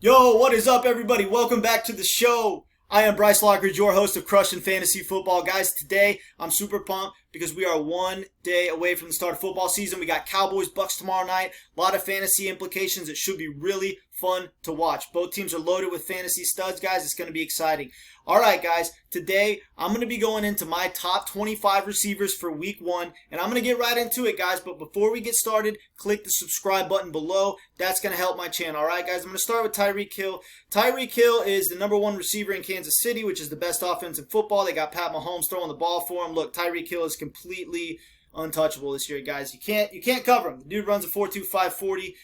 Yo, what is up, everybody? Welcome back to the show. I am Bryce Lockridge, your host of Crushing Fantasy Football. Guys, today I'm super pumped because we are one day away from the start of football season. We got Cowboys Bucks tomorrow night. A lot of fantasy implications. It should be really fun to watch. Both teams are loaded with fantasy studs, guys. It's going to be exciting. All right, guys. Today I'm going to be going into my top 25 receivers for week one, and I'm going to get right into it, guys. But before we get started, click the subscribe button below. That's going to help my channel. All right, guys. I'm going to start with Tyreek Hill. Tyreek Hill is the number one receiver in Kansas City, which is the best offense in football. They got Pat Mahomes throwing the ball for him. Look, Tyreek Hill is completely untouchable this year, guys. You can't cover him. The dude runs a 4.25 40.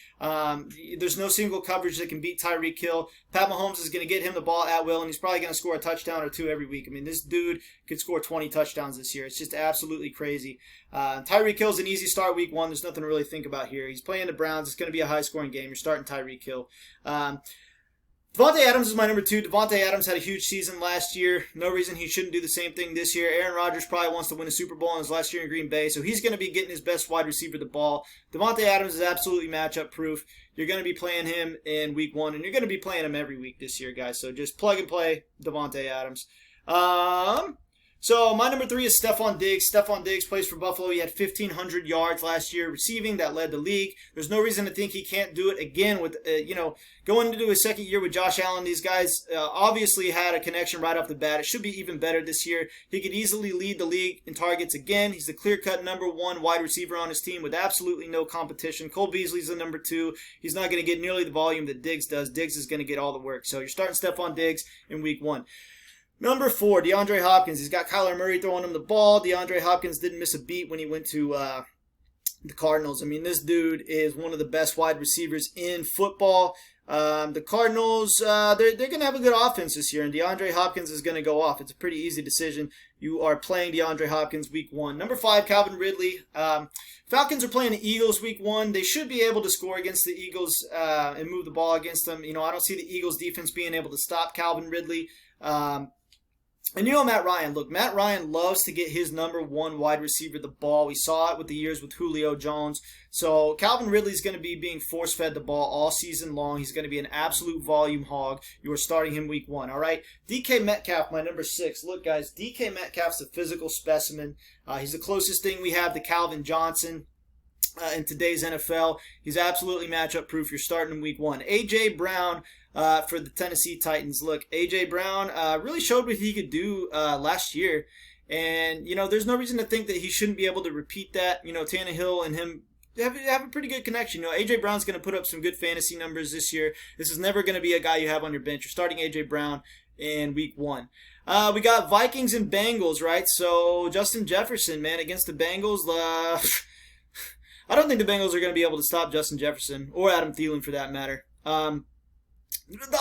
There's no single coverage that can beat Tyreek Hill. Pat Mahomes is going to get him the ball at will, and he's probably going to score a touchdown or two every week. I mean, this dude could score 20 touchdowns this year. It's just absolutely crazy. Tyreek Hill's an easy start week one. There's nothing to really think about here. He's playing the Browns. It's going to be a high-scoring game. You're starting Tyreek Hill. Devontae Adams is my number two. Devontae Adams had a huge season last year. No reason he shouldn't do the same thing this year. Aaron Rodgers probably wants to win a Super Bowl in his last year in Green Bay, so he's going to be getting his best wide receiver the ball. Devontae Adams is absolutely matchup proof. You're going to be playing him in week one, and you're going to be playing him every week this year, guys. So just plug and play Devontae Adams. So my number three is Stefan Diggs. Stefan Diggs plays for Buffalo. He had 1,500 yards last year receiving. That led the league. There's no reason to think he can't do it again with, going into his second year with Josh Allen. These guys obviously had a connection right off the bat. It should be even better this year. He could easily lead the league in targets again. He's the clear-cut number one wide receiver on his team with absolutely no competition. Cole Beasley's the number two. He's not going to get nearly the volume that Diggs does. Diggs is going to get all the work. So you're starting Stefan Diggs in week one. Number four, DeAndre Hopkins. He's got Kyler Murray throwing him the ball. DeAndre Hopkins didn't miss a beat when he went to the Cardinals. I mean, this dude is one of the best wide receivers in football. The Cardinals, they're going to have a good offense this year, and DeAndre Hopkins is going to go off. It's a pretty easy decision. You are playing DeAndre Hopkins week one. Number five, Calvin Ridley. Falcons are playing the Eagles week one. They should be able to score against the Eagles and move the ball against them. I don't see the Eagles defense being able to stop Calvin Ridley. And Matt Ryan. Look, Matt Ryan loves to get his number one wide receiver the ball. We saw it with the years with Julio Jones. So Calvin Ridley's going to be being force-fed the ball all season long. He's going to be an absolute volume hog. You are starting him week one, all right? DK Metcalf, my number six. Look, guys, DK Metcalf's a physical specimen. He's the closest thing we have to Calvin Johnson. In today's NFL. He's absolutely matchup proof. You're starting in week one. A.J. Brown for the Tennessee Titans. Look, A.J. Brown really showed what he could do last year. And, there's no reason to think that he shouldn't be able to repeat that. Tannehill and him have a pretty good connection. A.J. Brown's going to put up some good fantasy numbers this year. This is never going to be a guy you have on your bench. You're starting A.J. Brown in week one. We got Vikings and Bengals, right? So Justin Jefferson, man, against the Bengals. I don't think the Bengals are going to be able to stop Justin Jefferson or Adam Thielen for that matter. The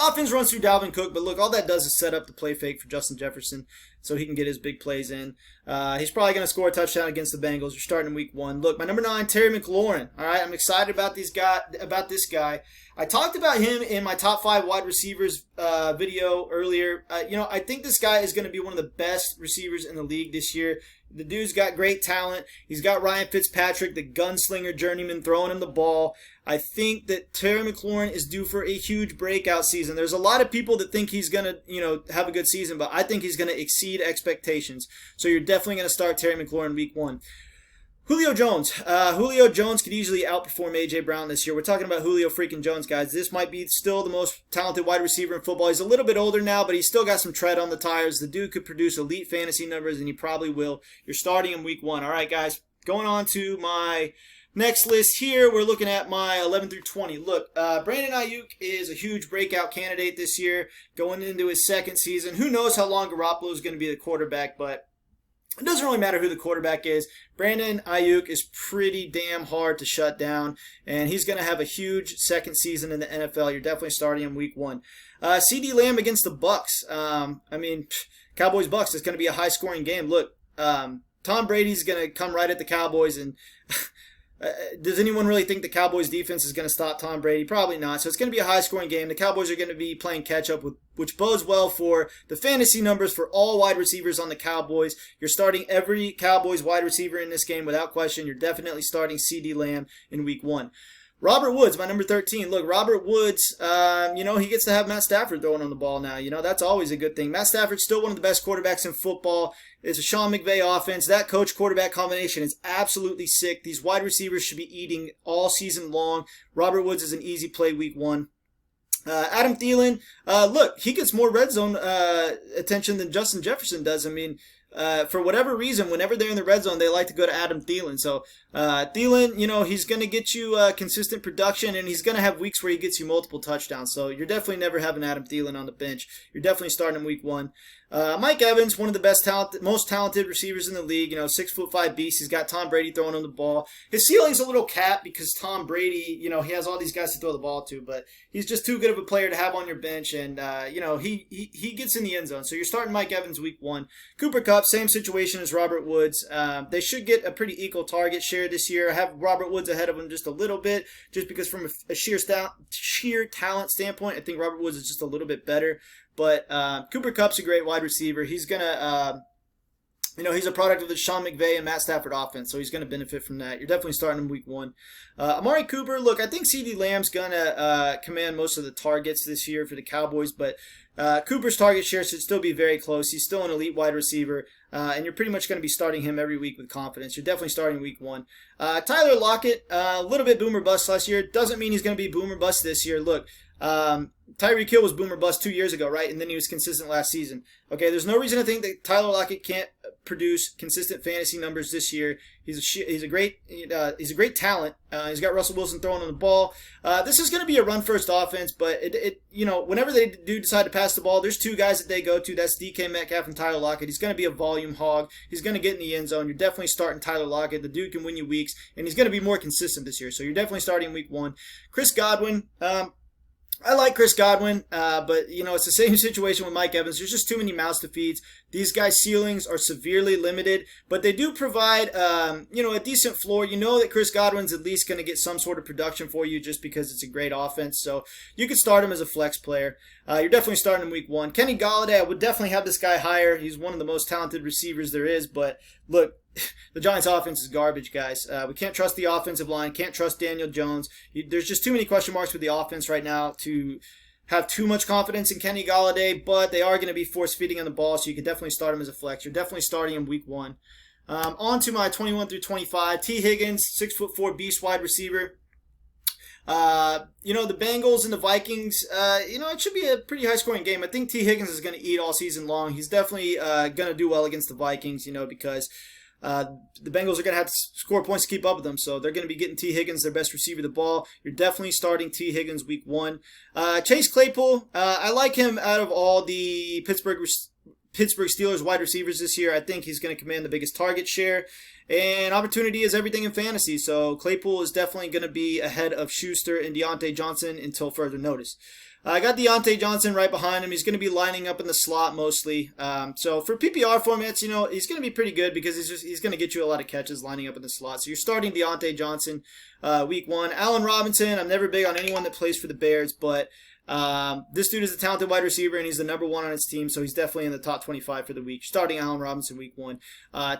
offense runs through Dalvin Cook, but look, all that does is set up the play fake for Justin Jefferson so he can get his big plays in. He's probably going to score a touchdown against the Bengals. You're starting in week one. Look, my number 9, Terry McLaurin. All right, I'm excited about this guy. I talked about him in my top 5 wide receivers video earlier. I think this guy is going to be one of the best receivers in the league this year. The dude's got great talent. He's got Ryan Fitzpatrick, the gunslinger journeyman, throwing him the ball. I think that Terry McLaurin is due for a huge breakout season. There's a lot of people that think he's going to, have a good season, but I think he's going to exceed expectations. So you're definitely going to start Terry McLaurin week one. Julio Jones. Julio Jones could easily outperform A.J. Brown this year. We're talking about Julio freaking Jones, guys. This might be still the most talented wide receiver in football. He's a little bit older now, but he's still got some tread on the tires. The dude could produce elite fantasy numbers, and he probably will. You're starting him week one. All right, guys. Going on to my next list here, we're looking at my 11 through 20. Look, Brandon Nyuk is a huge breakout candidate this year, going into his second season. Who knows how long Garoppolo is going to be the quarterback, but it doesn't really matter who the quarterback is. Brandon Ayuk is pretty damn hard to shut down, and he's going to have a huge second season in the NFL. You're definitely starting him week one. CeeDee Lamb against the Bucks. Cowboys-Bucks is going to be a high-scoring game. Look, Tom Brady's going to come right at the Cowboys, and does anyone really think the Cowboys defense is going to stop Tom Brady? Probably not. So it's going to be a high-scoring game. The Cowboys are going to be playing catch-up, which bodes well for the fantasy numbers for all wide receivers on the Cowboys. You're starting every Cowboys wide receiver in this game without question. You're definitely starting CeeDee Lamb in week one. Robert Woods, my number 13. Look, Robert Woods, he gets to have Matt Stafford throwing on the ball now. That's always a good thing. Matt Stafford's still one of the best quarterbacks in football. It's a Sean McVay offense. That coach-quarterback combination is absolutely sick. These wide receivers should be eating all season long. Robert Woods is an easy play week 1. Adam Thielen, look, he gets more red zone attention than Justin Jefferson does. I mean, for whatever reason, whenever they're in the red zone, they like to go to Adam Thielen. So Thielen, he's going to get you consistent production, and he's going to have weeks where he gets you multiple touchdowns. So you're definitely never having Adam Thielen on the bench. You're definitely starting him week 1. Mike Evans, one of the most talented receivers in the league. 6'5" beast. He's got Tom Brady throwing him the ball. His ceiling's a little capped because Tom Brady, he has all these guys to throw the ball to, but he's just too good of a player to have on your bench, and he gets in the end zone. So you're starting Mike Evans week 1. Cooper Kupp, same situation as Robert Woods. They should get a pretty equal target share this year. I have Robert Woods ahead of him just a little bit, just because from a sheer talent standpoint, I think Robert Woods is just a little bit better. But Cooper Kupp's a great wide receiver. He's going to, he's a product of the Sean McVay and Matt Stafford offense, so he's going to benefit from that. You're definitely starting him week 1. Amari Cooper, look, I think CeeDee Lamb's going to command most of the targets this year for the Cowboys, but Cooper's target share should still be very close. He's still an elite wide receiver, and you're pretty much going to be starting him every week with confidence. You're definitely starting week 1. Tyler Lockett, a little bit boomer bust last year. Doesn't mean he's going to be boomer bust this year. Look, Tyreek Hill was boomer bust 2 years ago, right? And then he was consistent last season. Okay, there's no reason to think that Tyler Lockett can't produce consistent fantasy numbers this year. He's a great talent. He's got Russell Wilson throwing on the ball. This is going to be a run first offense, but whenever they do decide to pass the ball, there's 2 guys that they go to. That's DK Metcalf and Tyler Lockett. He's going to be a volume hog. He's going to get in the end zone. You're definitely starting Tyler Lockett. The dude can win you weeks, and he's going to be more consistent this year. So you're definitely starting week 1. Chris Godwin. I like Chris Godwin, but, it's the same situation with Mike Evans. There's just too many mouths to feed. These guys' ceilings are severely limited, but they do provide, a decent floor. You know that Chris Godwin's at least going to get some sort of production for you just because it's a great offense. So you could start him as a flex player. You're definitely starting him week 1. Kenny Gallaudet, I would definitely have this guy higher. He's one of the most talented receivers there is, but look, the Giants' offense is garbage, guys. We can't trust the offensive line. Can't trust Daniel Jones. There's just too many question marks with the offense right now to have too much confidence in Kenny Gallaudet, but they are going to be force-feeding on the ball, so you can definitely start him as a flex. You're definitely starting him week 1. On to my 21 through 25. T. Higgins, 6'4" beast wide receiver. The Bengals and the Vikings, it should be a pretty high-scoring game. I think T. Higgins is going to eat all season long. He's definitely going to do well against the Vikings, because the Bengals are going to have to score points to keep up with them, so they're going to be getting T. Higgins, their best receiver, the ball. You're definitely starting T. Higgins week 1. Chase Claypool, I like him out of all the Pittsburgh Steelers wide receivers this year. I think he's going to command the biggest target share, and opportunity is everything in fantasy, so Claypool is definitely going to be ahead of Schuster and Deonte Johnson until further notice. I got Deonte Johnson right behind him. He's going to be lining up in the slot mostly. So for PPR formats, he's going to be pretty good because he's going to get you a lot of catches lining up in the slot. So you're starting Deonte Johnson week 1. Allen Robinson, I'm never big on anyone that plays for the Bears, but this dude is a talented wide receiver, and he's the number 1 on his team, so he's definitely in the top 25 for the week. Starting Allen Robinson week 1.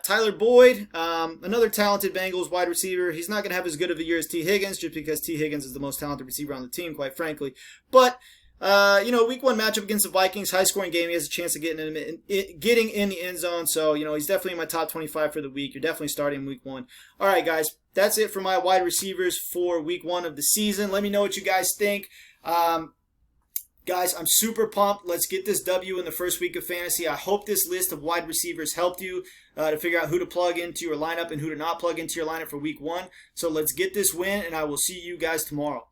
Tyler Boyd, another talented Bengals wide receiver. He's not going to have as good of a year as T. Higgins, just because T. Higgins is the most talented receiver on the team, quite frankly. But week 1 matchup against the Vikings, high-scoring game. He has a chance of getting in the end zone, so, he's definitely in my top 25 for the week. You're definitely starting week 1. All right, guys, that's it for my wide receivers for week 1 of the season. Let me know what you guys think. Guys, I'm super pumped. Let's get this W in the first week of fantasy. I hope this list of wide receivers helped you to figure out who to plug into your lineup and who to not plug into your lineup for week 1. So let's get this win, and I will see you guys tomorrow.